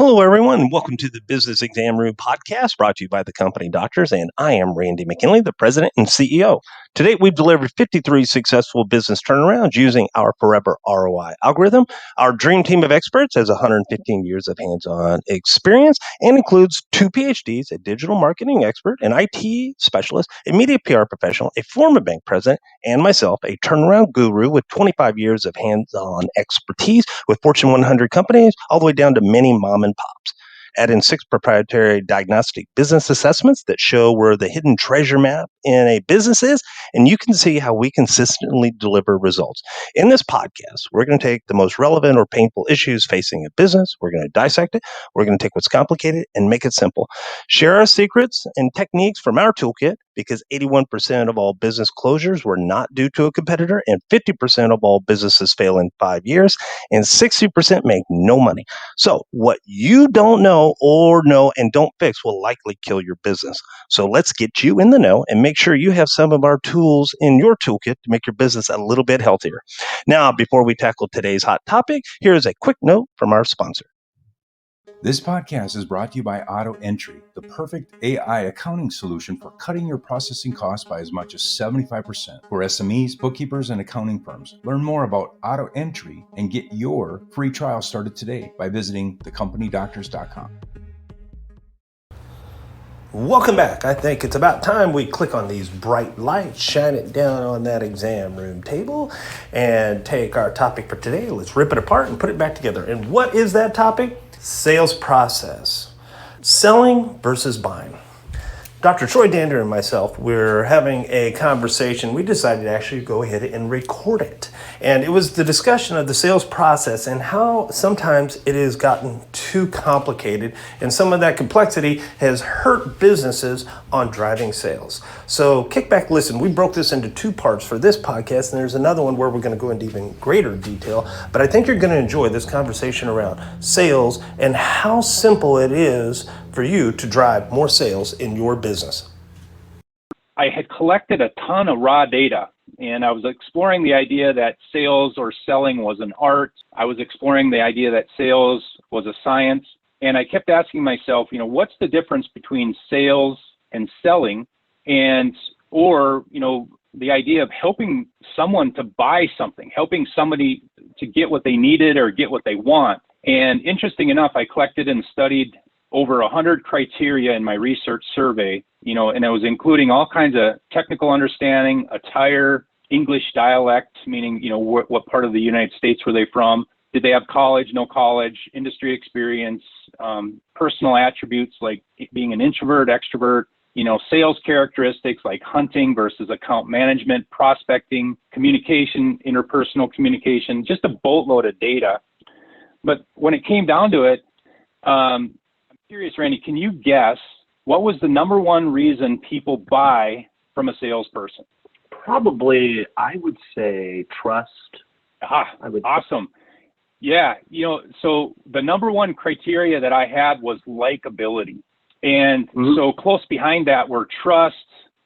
Hello, everyone. Welcome to the Business Exam Room podcast brought to you by the company doctors. And I am Randy McKinley, the president and CEO. Today, we've delivered 53 successful business turnarounds using our Forever ROI algorithm. Our dream team of experts has 115 years of hands-on experience and includes 2 PhDs, a digital marketing expert, an IT specialist, a media PR professional, a former bank president, and myself, a turnaround guru with 25 years of hands-on expertise with Fortune 100 companies, all the way down to many mom and pops. Add in 6 proprietary diagnostic business assessments that show where the hidden treasure map in a business is, and you can see how we consistently deliver results. In this podcast, we're going to take the most relevant or painful issues facing a business, we're going to dissect it, we're going to take what's complicated and make it simple. Share our secrets and techniques from our toolkit, because 81% of all business closures were not due to a competitor, and 50% of all businesses fail in 5 years, and 60% make no money. So what you don't know and don't fix will likely kill your business. So let's get you in the know and make sure you have some of our tools in your toolkit to make your business a little bit healthier. Now, before we tackle today's hot topic, here's a quick note from our sponsor. This podcast is brought to you by Auto Entry, the perfect AI accounting solution for cutting your processing costs by as much as 75% for SMEs, bookkeepers, and accounting firms. Learn more about Auto Entry and get your free trial started today by visiting thecompanydoctors.com. Welcome back. I think it's about time we click on these bright lights, shine it down on that exam room table, and take our topic for today. Let's rip it apart and put it back together. And what is that topic? Sales process. Selling versus buying. Dr. Troy Dander and myself, we're having a conversation. We decided to actually go ahead and record it. And it was the discussion of the sales process and how sometimes it has gotten too complicated, and some of that complexity has hurt businesses on driving sales. So kick back, listen. We broke this into 2 parts for this podcast, and there's another one where we're going to go into even greater detail. But I think you're going to enjoy this conversation around sales and how simple it is for you to drive more sales in your business. I had collected a ton of raw data, and I was exploring the idea that sales or selling was an art. I was exploring the idea that sales was a science. And I kept asking myself, what's the difference between sales and selling, or the idea of helping someone to buy something, helping somebody to get what they needed or get what they want. And interesting enough, I collected and studied over 100 criteria in my research survey, and I was including all kinds of technical understanding, attire, English dialect, meaning, what part of the United States were they from? Did they have college, no college, industry experience, personal attributes like being an introvert, extrovert, sales characteristics like hunting versus account management, prospecting, communication, interpersonal communication, just a boatload of data. But when it came down to it, I'm curious, Randy, can you guess what was the number one reason people buy from a salesperson? Probably, I would say trust. Awesome. Yeah, so the number one criteria that I had was likability. And so close behind that were trust,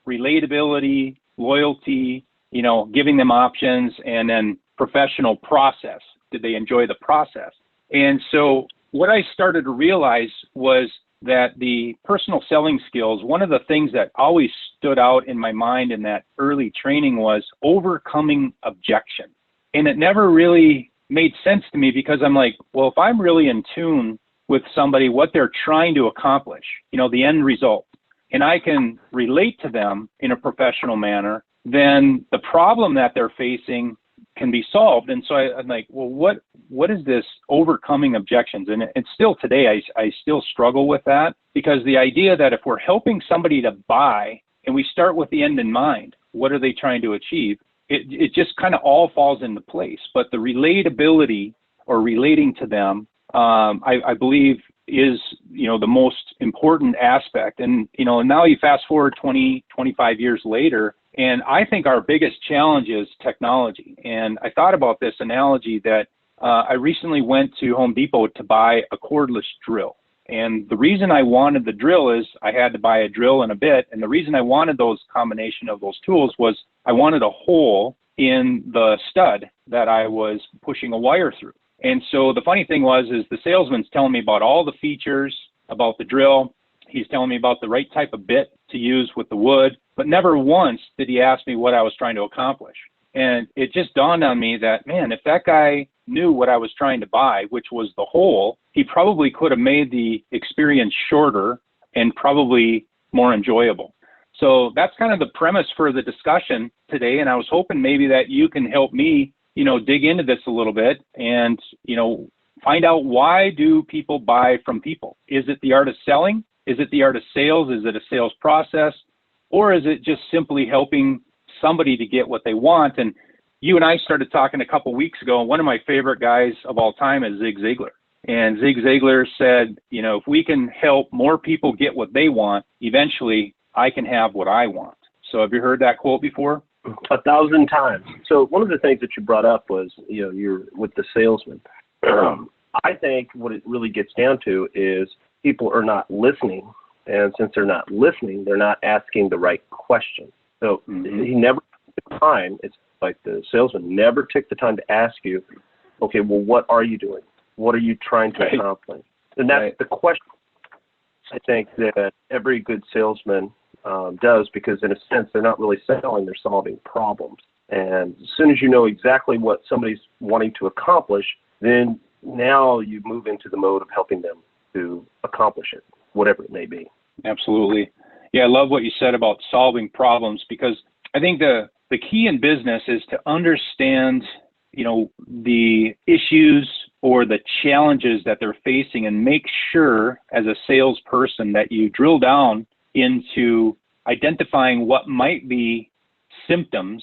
relatability, loyalty, giving them options, and then professional process. Did they enjoy the process? And so what I started to realize was that the personal selling skills, one of the things that always stood out in my mind in that early training was overcoming objection. And it never really made sense to me, because I'm like, well, if I'm really in tune with somebody, what they're trying to accomplish, the end result, and I can relate to them in a professional manner, then the problem that they're facing can be solved. And so I'm like, well, what is this overcoming objections? And it's still today, I still struggle with that, because the idea that if we're helping somebody to buy and we start with the end in mind, what are they trying to achieve? It just kind of all falls into place. But the relatability or relating to them, I believe is, the most important aspect. And, now you fast forward 20, 25 years later, and I think our biggest challenge is technology. And I thought about this analogy that I recently went to Home Depot to buy a cordless drill. And the reason I wanted the drill is I had to buy a drill and a bit. And the reason I wanted those combination of those tools was I wanted a hole in the stud that I was pushing a wire through. And so the funny thing is the salesman's telling me about all the features about the drill. He's telling me about the right type of bit to use with the wood, but never once did he ask me what I was trying to accomplish. And it just dawned on me that, man, if that guy knew what I was trying to buy, which was the hole, he probably could have made the experience shorter and probably more enjoyable. So that's kind of the premise for the discussion today. And I was hoping maybe that you can help me, dig into this a little bit and, find out, why do people buy from people? Is it the art of selling? Is it the art of sales? Is it a sales process? Or is it just simply helping somebody to get what they want? And you and I started talking a couple weeks ago, and one of my favorite guys of all time is Zig Ziglar. And Zig Ziglar said, if we can help more people get what they want, eventually I can have what I want. So have you heard that quote before? 1,000 times. So one of the things that you brought up was, you're with the salesman. I think what it really gets down to is people are not listening. And since they're not listening, they're not asking the right question. So he never took the time. It's like the salesman never took the time to ask you, okay, well, what are you doing? What are you trying to accomplish? And that's the question I think that every good salesman does, because in a sense, they're not really selling, they're solving problems. And as soon as you know exactly what somebody's wanting to accomplish, then now you move into the mode of helping them to accomplish it, whatever it may be. Absolutely. Yeah, I love what you said about solving problems, because I think the key in business is to understand, the issues or the challenges that they're facing, and make sure as a salesperson that you drill down into identifying what might be symptoms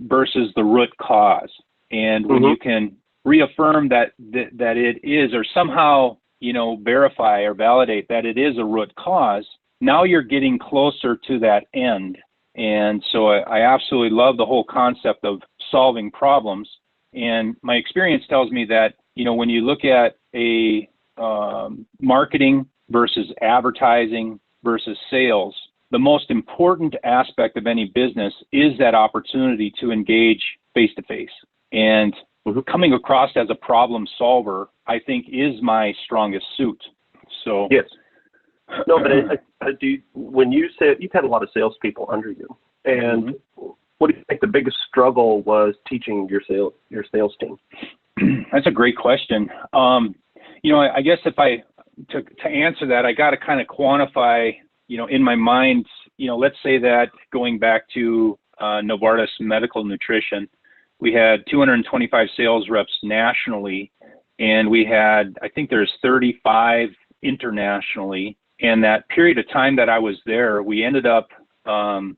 versus the root cause. And when you can reaffirm that it is, or somehow, verify or validate that it is a root cause, now you're getting closer to that end. And so I absolutely love the whole concept of solving problems. And my experience tells me that, when you look at a marketing versus advertising versus sales, the most important aspect of any business is that opportunity to engage face-to-face. And coming across as a problem solver, I think, is my strongest suit. So yes. No, but when you said you've had a lot of salespeople under you, and what do you think the biggest struggle was teaching your sales team? That's a great question. I guess if to answer that, I got to kind of quantify, in my mind, let's say that going back to Novartis Medical Nutrition, we had 225 sales reps nationally, and we had, I think there's 35 internationally. And that period of time that I was there, we ended up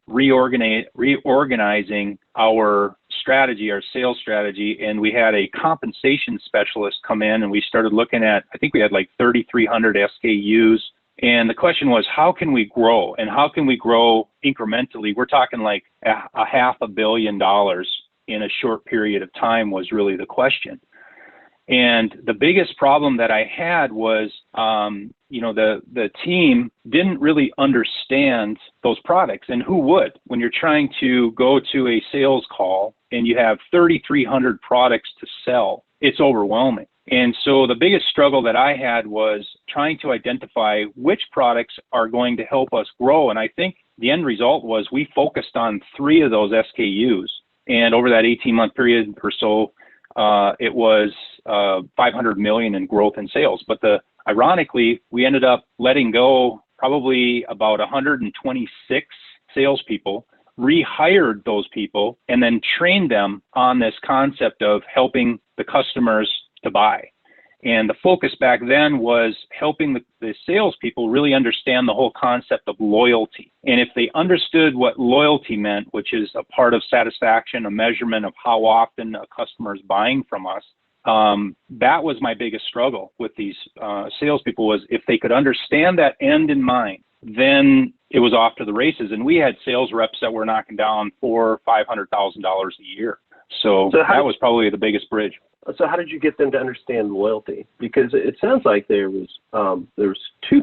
reorganizing our strategy, our sales strategy, and we had a compensation specialist come in, and we started looking at, I think we had like 3,300 SKUs. And the question was, how can we grow? And how can we grow incrementally? We're talking like a $500 million in a short period of time was really the question. And the biggest problem that I had was, the team didn't really understand those products. And who would? When you're trying to go to a sales call and you have 3,300 products to sell, it's overwhelming. And so the biggest struggle that I had was trying to identify which products are going to help us grow. And I think the end result was we focused on 3 of those SKUs. And over that 18-month period or so, it was $500 million in growth in sales. But ironically, we ended up letting go probably about 126 salespeople, rehired those people, and then trained them on this concept of helping the customers to buy. And the focus back then was helping the salespeople really understand the whole concept of loyalty. And if they understood what loyalty meant, which is a part of satisfaction, a measurement of how often a customer is buying from us, that was my biggest struggle with these salespeople, was if they could understand that end in mind, then it was off to the races. And we had sales reps that were knocking down $400,000 or $500,000 a year. So that was probably the biggest bridge. So how did you get them to understand loyalty? Because it sounds like there was 2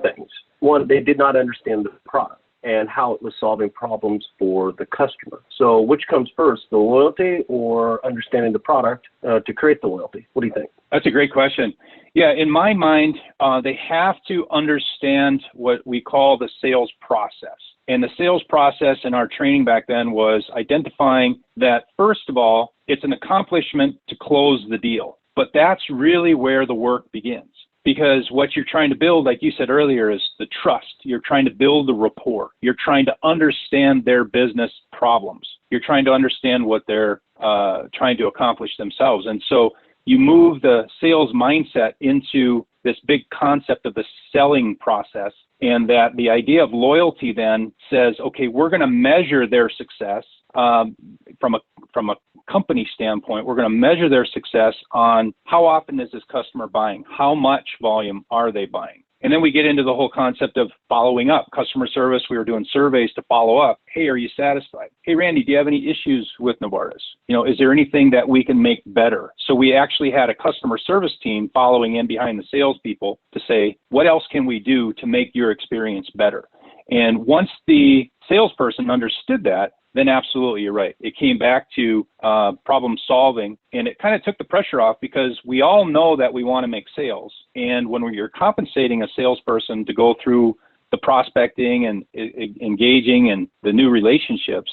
things. One, they did not understand the product. and how it was solving problems for the customer. So which comes first, the loyalty or understanding the product to create the loyalty? What do you think? That's a great question. Yeah, in my mind, they have to understand what we call the sales process. And the sales process in our training back then was identifying that, first of all, it's an accomplishment to close the deal. But that's really where the work begins. Because what you're trying to build, like you said earlier, is the trust. You're trying to build the rapport. You're trying to understand their business problems. You're trying to understand what they're trying to accomplish themselves. And so you move the sales mindset into this big concept of the selling process, and that the idea of loyalty then says, okay, we're going to measure their success from a company standpoint. We're going to measure their success on how often is this customer buying, how much volume are they buying. And then we get into the whole concept of following up, customer service. We were doing surveys to follow up. Hey, are you satisfied? Hey, Randy, do you have any issues with Novartis? Is there anything that we can make better? So we actually had a customer service team following in behind the salespeople to say, what else can we do to make your experience better? And once the salesperson understood that, then absolutely, you're right. It came back to problem solving, and it kind of took the pressure off, because we all know that we want to make sales. And when you're compensating a salesperson to go through the prospecting and engaging and the new relationships,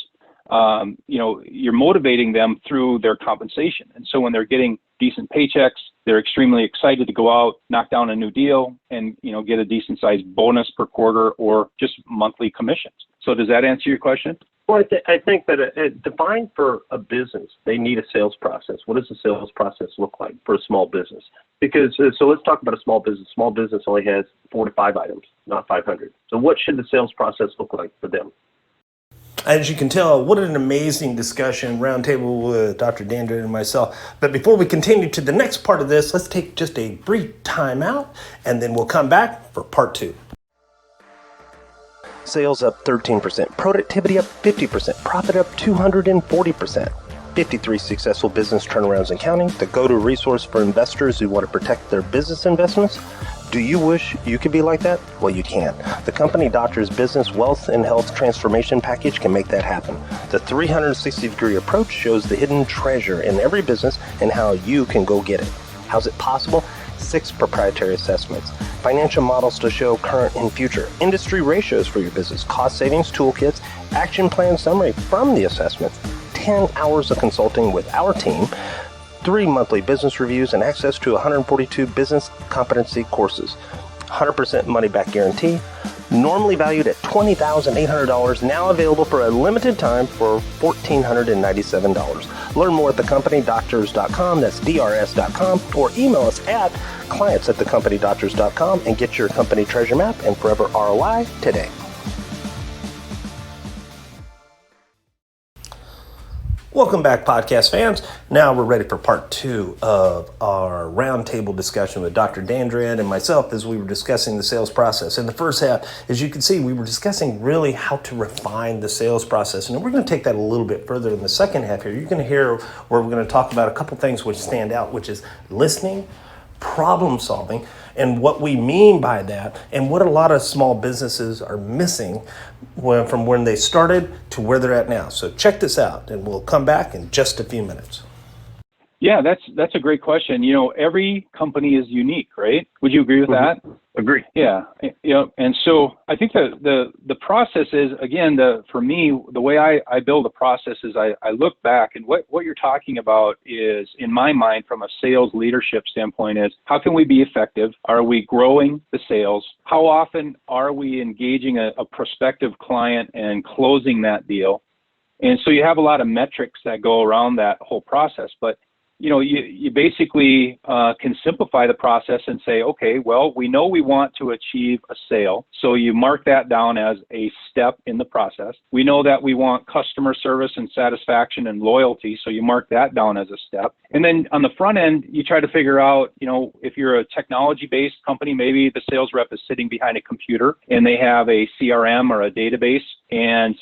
you're motivating them through their compensation. And so when they're getting decent paychecks, they're extremely excited to go out, knock down a new deal, and get a decent sized bonus per quarter or just monthly commissions. So does that answer your question? Well, I think that defined for a business, they need a sales process. What does the sales process look like for a small business? Because, so let's talk about a small business. Small business only has 4 to 5 items, not 500. So what should the sales process look like for them? As you can tell, what an amazing discussion, roundtable with Dr. Dandridge and myself. But before we continue to the next part of this, let's take just a brief time out, and then we'll come back for part 2. Sales up 13%, productivity up 50%, profit up 240%. 53 successful business turnarounds and counting, the go-to resource for investors who want to protect their business investments. Do you wish you could be like that? Well, you can. The Company Doctors Business Wealth and Health Transformation Package can make that happen. The 360-degree approach shows the hidden treasure in every business and how you can go get it. How's it possible? 6 proprietary assessments, financial models to show current and future, industry ratios for your business, cost savings toolkits, action plan summary from the assessments, 10 hours of consulting with our team, 3 monthly business reviews, and access to 142 business competency courses. 100% money back guarantee, normally valued at $20,800, now available for a limited time for $1,497. Learn more at thecompanydoctors.com, that's DRS.com, or email us at clients@thecompanydoctors.com and get your company treasure map and forever ROI today. Welcome back, podcast fans. Now we're ready for part 2 of our roundtable discussion with Dr. Dandridge and myself as we were discussing the sales process. In the first half, as you can see, we were discussing really how to refine the sales process. And we're going to take that a little bit further in the second half here. You're going to hear where we're going to talk about a couple things which stand out, which is listening, problem solving, and what we mean by that, and what a lot of small businesses are missing from when they started to where they're at now. So check this out, and we'll come back in just a few minutes. Yeah, that's a great question. Every company is unique, right? Would you agree with that? Agree. Yeah. And so I think the process is, again, for me, the way I build a process is I look back, and what you're talking about is, in my mind, from a sales leadership standpoint, is how can we be effective? Are we growing the sales? How often are we engaging a prospective client and closing that deal? And so you have a lot of metrics that go around that whole process, but you basically can simplify the process and say, okay, well, we know we want to achieve a sale. So you mark that down as a step in the process. We know that we want customer service and satisfaction and loyalty. So you mark that down as a step. And then on the front end, you try to figure out, if you're a technology-based company, maybe the sales rep is sitting behind a computer and they have a CRM or a database. And,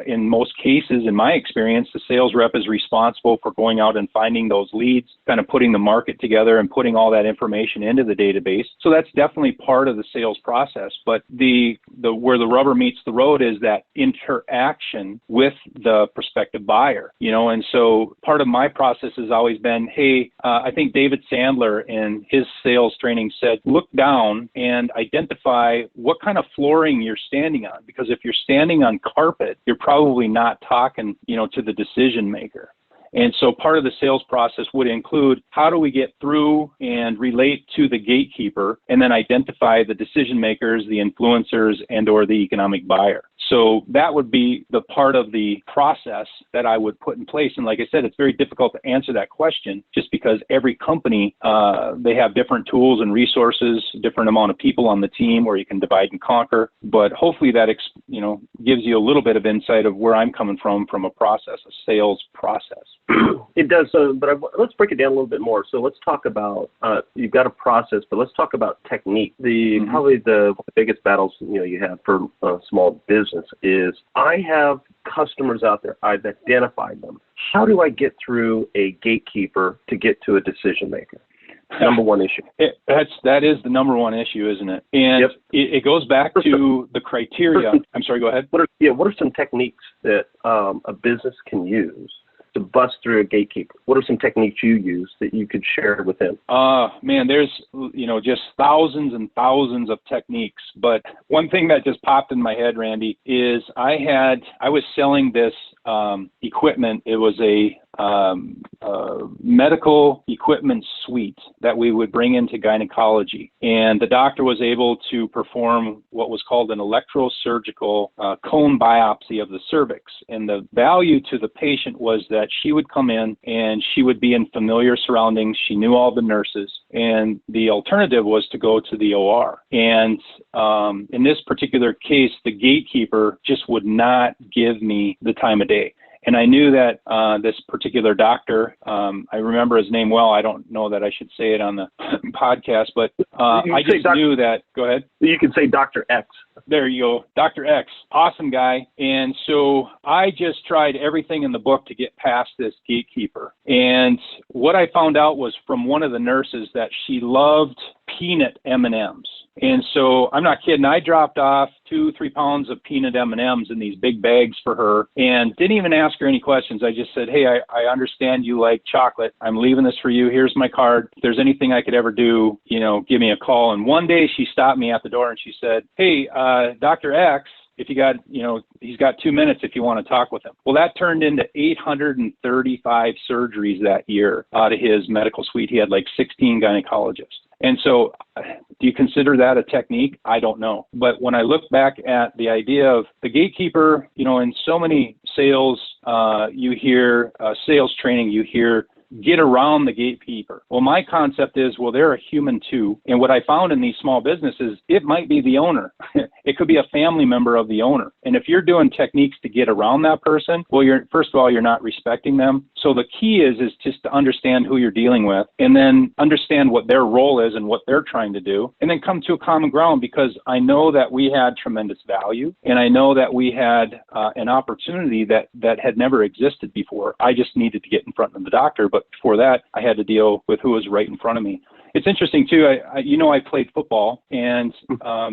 in most cases, in my experience, the sales rep is responsible for going out and finding finding those leads, kind of putting the market together and putting all that information into the database. So that's definitely part of the sales process. But the where the rubber meets the road is that interaction with the prospective buyer, and so part of my process has always been, hey, I think David Sandler in his sales training said, look down and identify what kind of flooring you're standing on, because if you're standing on carpet, you're probably not talking, to the decision maker. And so part of the sales process would include, how do we get through and relate to the gatekeeper and then identify the decision makers, the influencers, and or the economic buyer. So that would be the part of the process that I would put in place. And like I said, it's very difficult to answer that question just because every company, they have different tools and resources, different amount of people on the team where you can divide and conquer. But hopefully that, gives you a little bit of insight of where I'm coming from a process, a sales process. It does, but let's break it down a little bit more. So let's talk about, you've got a process, but let's talk about technique. Probably the biggest battles you have for a small business is, I have customers out there, I've identified them. How do I get through a gatekeeper to get to a decision maker? Number one issue. That is the number one issue, isn't it? And it goes back to the criteria. I'm sorry, go ahead. What are some techniques that a business can use to bust through a gatekeeper? What are some techniques you use that you could share with them? Man, there's, just thousands and thousands of techniques. But one thing that just popped in my head, Randy, is I was selling this equipment. It was a medical equipment suite that we would bring into gynecology. And the doctor was able to perform what was called an electrosurgical cone biopsy of the cervix. And the value to the patient was that she would come in and she would be in familiar surroundings. She knew all the nurses. And the alternative was to go to the OR. And in this particular case, the gatekeeper just would not give me the time of day. And I knew that this particular doctor, I remember his name well. I don't know that I should say it on the podcast, but I just knew that. Go ahead. You can say Dr. X. There you go. Dr. X. Awesome guy. And so I just tried everything in the book to get past this gatekeeper. And what I found out was from one of the nurses that she loved peanut M&Ms. And so I'm not kidding. I dropped off 2-3 pounds of peanut M&Ms in these big bags for her and didn't even ask her any questions. I just said, hey, I understand you like chocolate. I'm leaving this for you. Here's my card. If there's anything I could ever do, give me a call. And one day she stopped me at the door and she said, hey, Dr. X, if you got, he's got 2 minutes if you want to talk with him. Well, that turned into 835 surgeries that year out of his medical suite. He had like 16 gynecologists. And so do you consider that a technique? I don't know. But when I look back at the idea of the gatekeeper, in so many sales, you hear sales training, you hear get around the gatekeeper. Well, my concept is, they're a human too. And what I found in these small businesses, it might be the owner. It could be a family member of the owner. And if you're doing techniques to get around that person, first of all, you're not respecting them. So the key is just to understand who you're dealing with and then understand what their role is and what they're trying to do, and then come to a common ground, because I know that we had tremendous value and I know that we had an opportunity that had never existed before. I just needed to get in front of the doctor. But before that, I had to deal with who was right in front of me. It's interesting too. I played football, and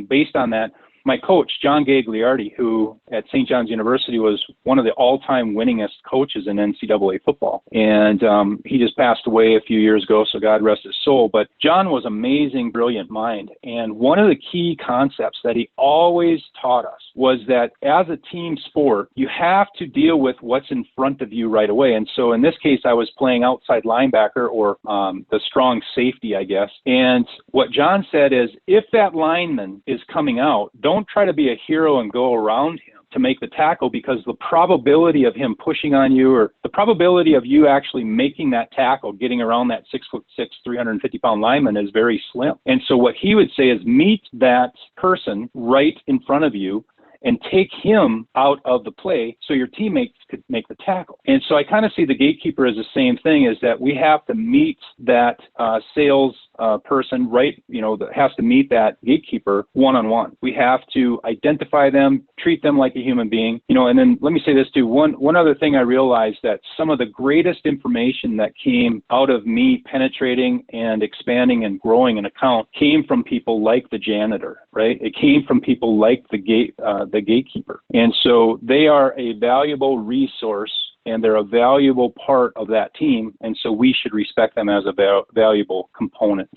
based on that, my coach, John Gagliardi, who at St. John's University was one of the all-time winningest coaches in NCAA football. And he just passed away a few years ago, so God rest his soul. But John was amazing, brilliant mind. And one of the key concepts that he always taught us was that as a team sport, you have to deal with what's in front of you right away. And so in this case, I was playing outside linebacker, or the strong safety, I guess. And what John said is, if that lineman is coming out, don't try to be a hero and go around him to make the tackle, because the probability of him pushing on you, or the probability of you actually making that tackle, getting around that 6'6", 350-pound lineman, is very slim. And so what he would say is, meet that person right in front of you and take him out of the play so your teammates could make the tackle. And so I kind of see the gatekeeper as the same thing, is that we have to meet that sales person, right, that has to meet that gatekeeper one-on-one. We have to identify them, treat them like a human being, and then let me say this too. One other thing I realized, that some of the greatest information that came out of me penetrating and expanding and growing an account came from people like the janitor, right? It came from people like the gatekeeper. And so they are a valuable resource, and they're a valuable part of that team. And so we should respect them as a valuable component.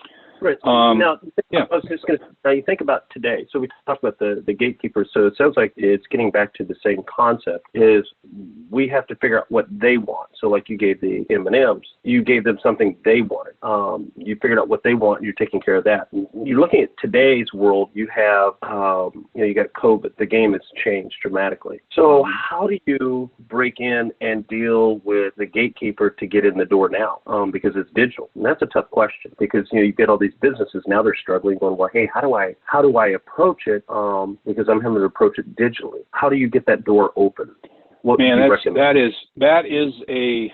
Right. Now, I was just going to, now you think about today. So we talked about the gatekeepers. So it sounds like it's getting back to the same concept, is we have to figure out what they want. So like you gave the M&Ms, you gave them something they wanted. You figured out what they want, and you're taking care of that. You're looking at today's world, you have, you got COVID. The game has changed dramatically. So how do you break in and deal with the gatekeeper to get in the door now? Because it's digital. And that's a tough question, because, you get all these businesses now, they're struggling, going, well, hey, how do I approach it? Because I'm having to approach it digitally. How do you get that door open? What Man, that is a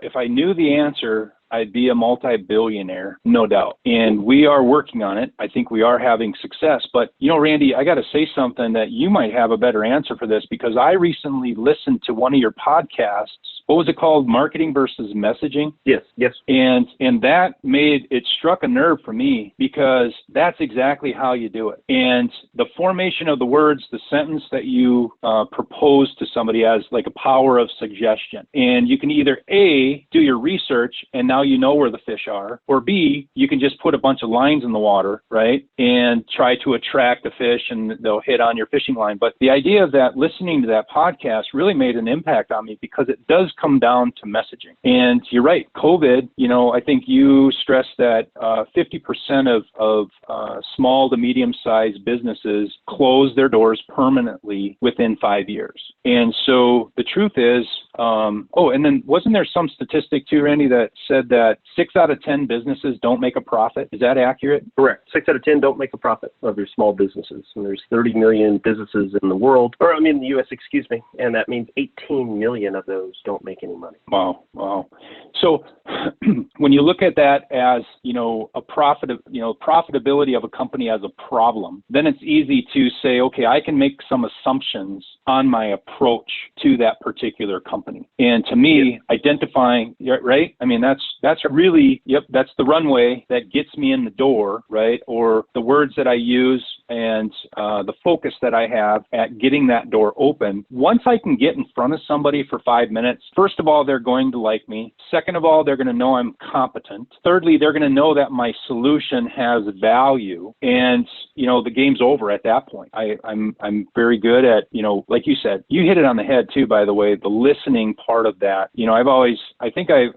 if I knew the answer, I'd be a multi-billionaire, no doubt. And we are working on it. I think we are having success. But, Randy, I got to say something that you might have a better answer for this, because I recently listened to one of your podcasts. What was it called? Marketing versus messaging? Yes. And that it struck a nerve for me, because that's exactly how you do it. And the formation of the words, the sentence that you propose to somebody as like a power of suggestion. And you can either A, do your research and now you know where the fish are, or B, you can just put a bunch of lines in the water, right, and try to attract the fish and they'll hit on your fishing line. But the idea of that, listening to that podcast, really made an impact on me, because it does come down to messaging. And you're right, COVID, I think you stressed that 50% of small to medium-sized businesses close their doors permanently within 5 years. And so the truth is, and then wasn't there some statistic too, Randy, that said that 6 out of 10 businesses don't make a profit? Is that accurate? Correct. 6 out of 10 don't make a profit of their small businesses. And there's 30 million businesses in the world, in the U.S., and that means 18 million of those don't make any money. Wow. So when you look at that as, profitability of a company as a problem, then it's easy to say, okay, I can make some assumptions on my approach to that particular company. And to me, identifying, right? I mean, that's really, that's the runway that gets me in the door, right? Or the words that I use and the focus that I have at getting that door open. Once I can get in front of somebody for 5 minutes, first of all, they're going to like me. Second of all, they're going to know I'm competent. Thirdly, they're going to know that my solution has value. And, the game's over at that point. I'm very good at, like you said, you hit it on the head too, by the way, the listening part of that.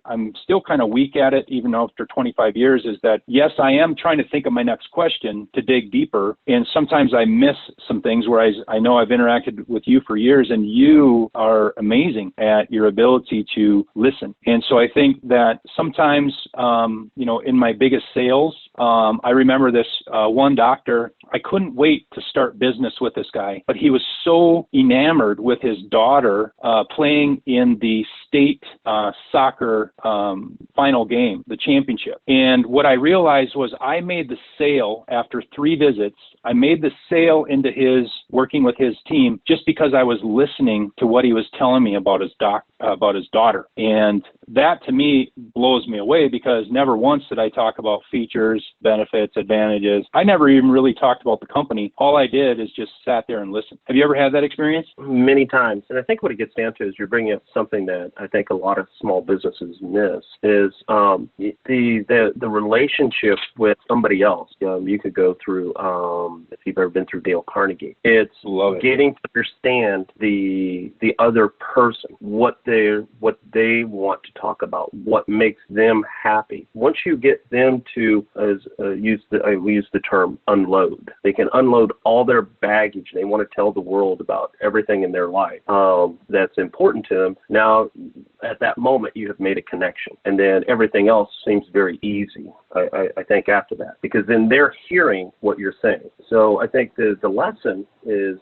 I'm still kind of weak at it, even after 25 years, is that, yes, I am trying to think of my next question to dig deeper. And sometimes I miss some things where I know I've interacted with you for years, and you are amazing at your ability to listen. And so I think that sometimes, in my biggest sales, I remember this one doctor, I couldn't wait to start business with this guy, but he was so enamored with his daughter playing in the state soccer final game, the championship. And what I realized was I made the sale after 3 visits. I made the sale into his working with his team just because I was listening to what he was telling me about his daughter. And that to me blows me away, because never once did I talk about features, benefits, advantages. I never even really talked about the company. All I did is just sat there and listened. Have you ever had that experience? Many times. And I think what it gets down to is you're bringing up something that I think a lot of small businesses miss, is the relationship with somebody else. You could go through, if you've ever been through Dale Carnegie, it's getting to understand the other person, what they want to talk about, what makes them happy. Once you get them to we use the term unload. They can unload all their baggage. They want to tell the world about everything in their life that's important to them. Now, at that moment, you have made a connection, and then everything else seems very easy. I think after that, because then they're hearing what you're saying. So I think the lesson is,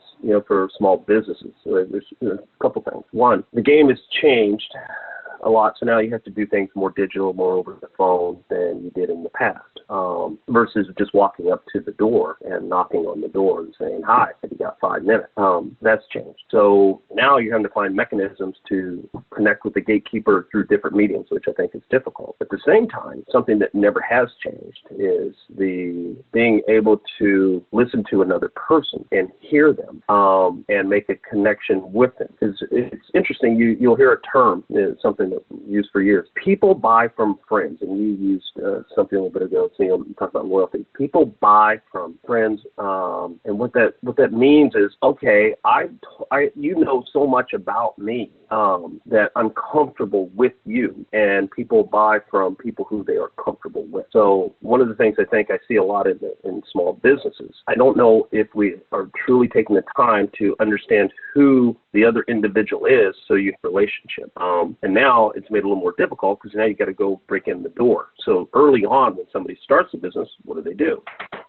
for small businesses, there's a couple things. One, the game has changed a lot. So now you have to do things more digital, more over the phone than you did in the past, versus just walking up to the door and knocking on the door and saying, hi, have you got 5 minutes? That's changed. So now you're having to find mechanisms to connect with the gatekeeper through different mediums, which I think is difficult. At the same time, something that never has changed is the being able to listen to another person and hear them, and make a connection with them. It's interesting. You'll hear a term, something that we used for years. People buy from friends, and you used something a little bit ago. So you talk about loyalty. People buy from friends, and what that means is, okay, you know so much about me that I'm comfortable with you, and people buy from people who they are comfortable with. So one of the things I think I see a lot in small businesses, I don't know if we are truly taking the time to understand who the other individual is, so you have a relationship. And now it's made it a little more difficult because now you got to go break in the door. So early on, when somebody starts a business, what do?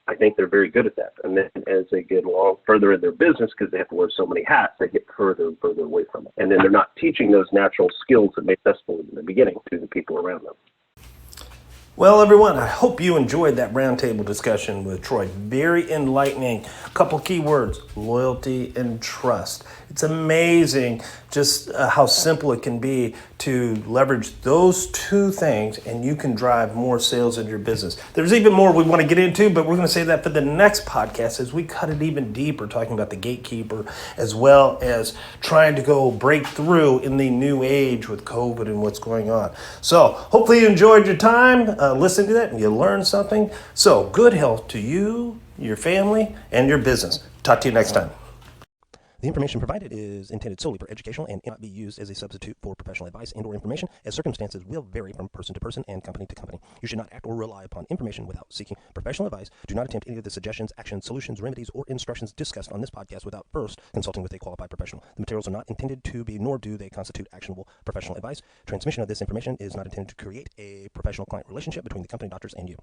I think they're very good at that. And then as they get along further in their business, because they have to wear so many hats, they get further and further away from it. And then they're not teaching those natural skills that made successful in the beginning to the people around them. Well, everyone, I hope you enjoyed that roundtable discussion with Troy. Very enlightening. A couple key words: loyalty and trust. It's amazing just how simple it can be to leverage those two things, and you can drive more sales in your business. There's even more we want to get into, but we're going to save that for the next podcast as we cut it even deeper, talking about the gatekeeper as well as trying to go break through in the new age with COVID and what's going on. So hopefully you enjoyed your time listening to that and you learned something. So good health to you, your family, and your business. Talk to you next time. The information provided is intended solely for educational and cannot be used as a substitute for professional advice and/or information, as circumstances will vary from person to person and company to company. You should not act or rely upon information without seeking professional advice. Do not attempt any of the suggestions, actions, solutions, remedies, or instructions discussed on this podcast without first consulting with a qualified professional. The materials are not intended to be, nor do they constitute actionable professional advice. Transmission of this information is not intended to create a professional client relationship between the company doctors and you.